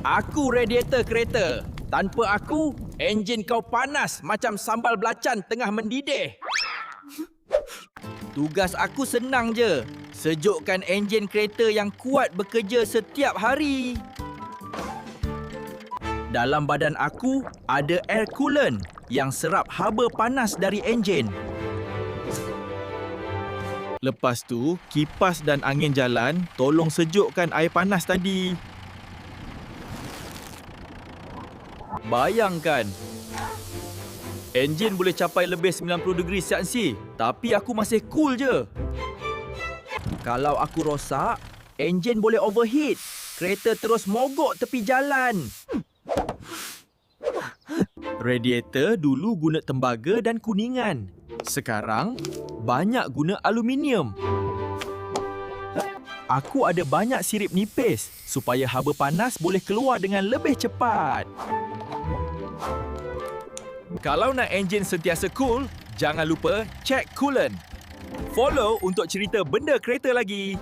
Aku radiator kereta. Tanpa aku, enjin kau panas macam sambal belacan tengah mendidih. Tugas aku senang je. Sejukkan enjin kereta yang kuat bekerja setiap hari. Dalam badan aku ada air coolant yang serap haba panas dari enjin. Lepas tu, kipas dan angin jalan tolong sejukkan air panas tadi. Bayangkan, enjin boleh capai lebih 90 degree Celsius, tapi aku masih cool je. Kalau aku rosak, enjin boleh overheat. Kereta terus mogok tepi jalan. Radiator dulu guna tembaga dan kuningan. Sekarang, banyak guna aluminium. Aku ada banyak sirip nipis supaya haba panas boleh keluar dengan lebih cepat. Kalau nak enjin sentiasa cool, jangan lupa cek coolant. Follow untuk cerita benda kereta lagi.